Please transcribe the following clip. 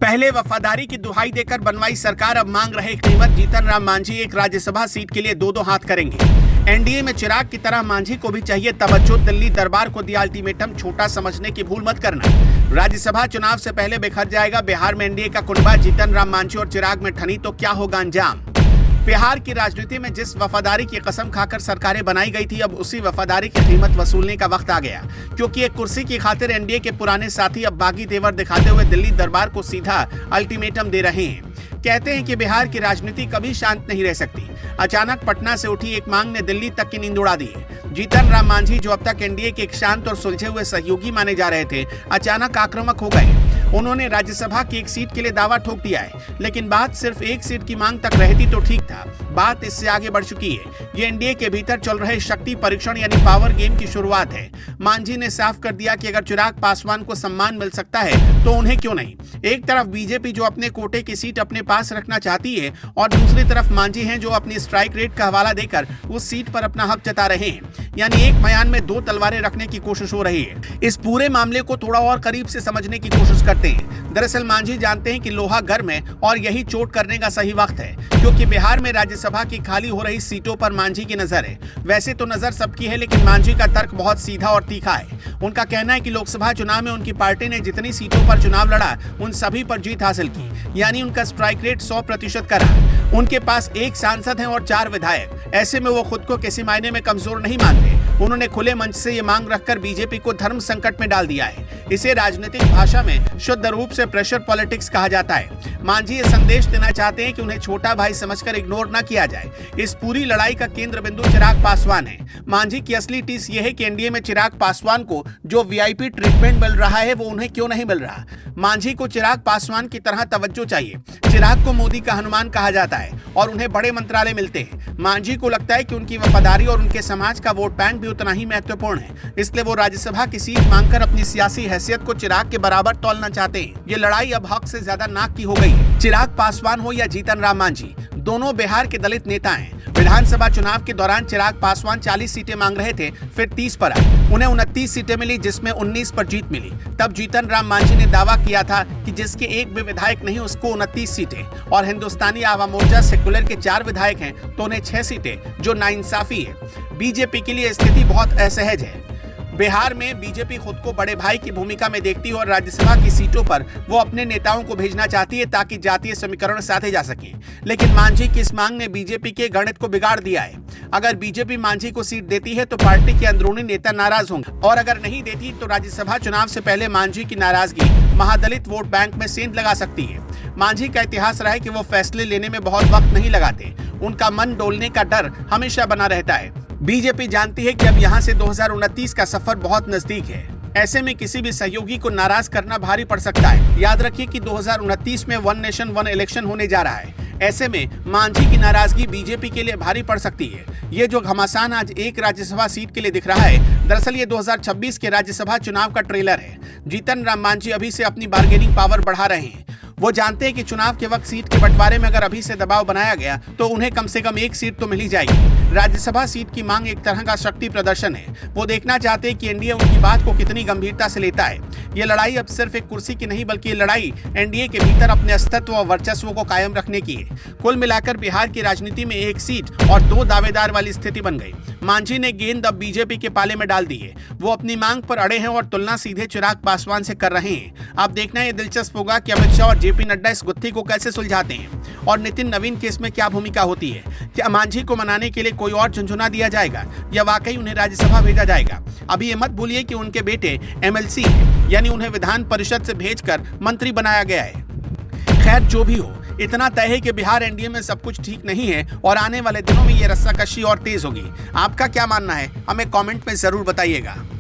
पहले वफादारी की दुहाई देकर बनवाई सरकार, अब मांग रहे कीमत। जीतन राम मांझी एक राज्यसभा सीट के लिए दो हाथ करेंगे। एनडीए में चिराग की तरह मांझी को भी चाहिए तवज्जो। दिल्ली दरबार को दिया अल्टीमेटम, छोटा समझने की भूल मत करना। राज्यसभा चुनाव से पहले बिखर जाएगा बिहार में एनडीए का कुनबा। जीतन राम मांझी और चिराग में ठनी तो क्या होगा अंजाम। बिहार की राजनीति में जिस वफादारी की कसम खाकर सरकारें बनाई गई थी, अब उसी वफादारी की कीमत वसूलने का वक्त आ गया। क्योंकि एक कुर्सी की खातिर एनडीए के पुराने साथी अब बागी तेवर दिखाते हुए दिल्ली दरबार को सीधा अल्टीमेटम दे रहे हैं। कहते हैं कि बिहार की राजनीति कभी शांत नहीं रह सकती। अचानक पटना से उठी एक मांग ने दिल्ली तक की नींद उड़ा दी है। जीतन राम मांझी, जो अब तक एनडीए के एक शांत और सुलझे हुए सहयोगी माने जा रहे थे, अचानक आक्रामक हो गए। उन्होंने राज्यसभा की एक सीट के लिए दावा ठोक दिया है, लेकिन बात सिर्फ एक सीट की मांग तक रहती तो ठीक था। बात इससे आगे बढ़ चुकी है। ये एनडीए के भीतर चल रहे शक्ति परीक्षण यानी पावर गेम की शुरुआत है। मांझी ने साफ कर दिया कि अगर चिराग पासवान को सम्मान मिल सकता है तो उन्हें क्यों नहीं। एक तरफ बीजेपी जो अपने कोटे की सीट अपने पास रखना चाहती है, और दूसरी तरफ मांझी हैं जो अपनी स्ट्राइक रेट का हवाला देकर उस सीट पर अपना हक जता रहे हैं। यानी एक बयान में दो तलवारें रखने की कोशिश हो रही है। इस पूरे मामले को थोड़ा और करीब से समझने की कोशिश करते हैं। दरअसल मांझी जानते हैं कि लोहा गर्म है और यही चोट करने का सही वक्त है, क्योंकि बिहार में राज्यसभा की खाली हो रही सीटों पर मांझी की नजर है। वैसे तो नजर सबकी है, लेकिन मांझी का तर्क बहुत सीधा और तीखा है। उनका कहना है कि लोकसभा चुनाव में उनकी पार्टी ने जितनी सीटों पर चुनाव लड़ा, उन सभी पर जीत हासिल की। यानी उनका स्ट्राइक रेट 100% का रहा। उनके पास एक सांसद है और 4 विधायक। ऐसे में वो खुद को किसी मायने में कमजोर नहीं मानते। उन्होंने खुले मंच से ये मांग रखकर बीजेपी को धर्म संकट में डाल दिया है। इसे राजनीतिक भाषा में शुद्ध रूप से प्रेशर पॉलिटिक्स कहा जाता है। मांझी ये संदेश देना चाहते हैं कि उन्हें छोटा भाई समझकर इग्नोर न किया जाए। इस पूरी लड़ाई का केंद्र बिंदु चिराग पासवान है। मांझी की असली टीस ये है कि एनडीए में चिराग पासवान को जो वीआईपी ट्रीटमेंट मिल रहा है, वो उन्हें क्यों नहीं मिल रहा। मांझी को चिराग पासवान की तरह तवज्जो चाहिए। चिराग को मोदी का हनुमान कहा जाता है और उन्हें बड़े मंत्रालय मिलते हैं। मांझी को लगता है कि उनकी वफादारी और उनके समाज का वोट बैंक भी उतना ही महत्वपूर्ण है। इसलिए वो राज्यसभा की सीट मांगकर अपनी सियासी हैसियत को चिराग के बराबर तौलना चाहते हैं। ये लड़ाई अब हक से ज्यादा नाक की हो गई है। चिराग पासवान हो या जीतन राम मांझी, दोनों बिहार के दलित नेता हैं। विधानसभा चुनाव के दौरान चिराग पासवान 40 सीटें मांग रहे थे, फिर 30 पर आए। उन्हें 29 सीटें मिली, जिसमें 19 पर जीत मिली। तब जीतन राम मांझी ने दावा किया था कि जिसके एक भी विधायक नहीं, उसको 29 सीटें, और हिंदुस्तानी आवाम मोर्चा सेकुलर के 4 विधायक हैं तो उन्हें 6 सीटें, जो नाइंसाफी है। बीजेपी के लिए स्थिति बहुत असहज है। बिहार में बीजेपी खुद को बड़े भाई की भूमिका में देखती है और राज्यसभा की सीटों पर वो अपने नेताओं को भेजना चाहती है ताकि जातीय समीकरण साधे जा सके। लेकिन मांझी की इस मांग ने बीजेपी के गणित को बिगाड़ दिया है। अगर बीजेपी मांझी को सीट देती है तो पार्टी के अंदरूनी नेता नाराज होंगे, और अगर नहीं देती तो राज्यसभा चुनाव से पहले मांझी की नाराजगी महादलित वोट बैंक में सेंध लगा सकती है। मांझी का इतिहास रहा है कि वो फैसले लेने में बहुत वक्त नहीं लगाते। उनका मन डोलने का डर हमेशा बना रहता है। बीजेपी जानती है कि अब यहाँ से 2029 का सफर बहुत नजदीक है। ऐसे में किसी भी सहयोगी को नाराज करना भारी पड़ सकता है। याद रखिए कि 2029 में 1 नेशन 1 इलेक्शन होने जा रहा है। ऐसे में मांझी की नाराजगी बीजेपी के लिए भारी पड़ सकती है। ये जो घमासान आज एक राज्यसभा सीट के लिए दिख रहा है, दरअसल ये 2026 के राज्यसभा चुनाव का ट्रेलर है। जीतन राम मांझी अभी से अपनी बार्गेनिंग पावर बढ़ा रहे हैं। वो जानते हैं कि चुनाव के वक्त सीट के बंटवारे में अगर अभी से दबाव बनाया गया तो उन्हें कम से कम एक सीट तो मिल ही जाएगी। राज्यसभा सीट की मांग एक तरह का शक्ति प्रदर्शन है। वो देखना चाहते हैं कि एनडीए उनकी बात को कितनी गंभीरता से लेता है। ये लड़ाई अब सिर्फ एक कुर्सी की नहीं, बल्कि ये लड़ाई एनडीए के भीतर अपने अस्तित्व और वर्चस्व को कायम रखने की है। कुल मिलाकर बिहार की राजनीति में एक सीट और 2 दावेदार वाली स्थिति बन गई। मांझी ने गेंद अब बीजेपी के पाले में डाल दी है। वो अपनी मांग पर अड़े हैं और तुलना सीधे चिराग पासवान से कर रहे हैं। अब देखना ये दिलचस्प होगा कि अमित शाह और जेपी नड्डा इस गुत्थी को कैसे सुलझाते हैं, और नितिन नवीन की इसमें क्या भूमिका होती है। क्या मांझी को मनाने के लिए कोई और झुंझुना दिया जाएगा या वाकई उन्हें राज्यसभा भेजा जाएगा। अभी ये मत भूलिए कि उनके बेटे एमएलसी हैं, यानी उन्हें विधान परिषद से भेजकर मंत्री बनाया गया है। खैर, जो भी हो, इतना तय है कि बिहार एनडीए में सब कुछ ठीक नहीं है और आने वाले दिनों में ये रस्साकशी और तेज होगी। आपका क्या मानना है, हमें कमेंट में जरूर बताइएगा।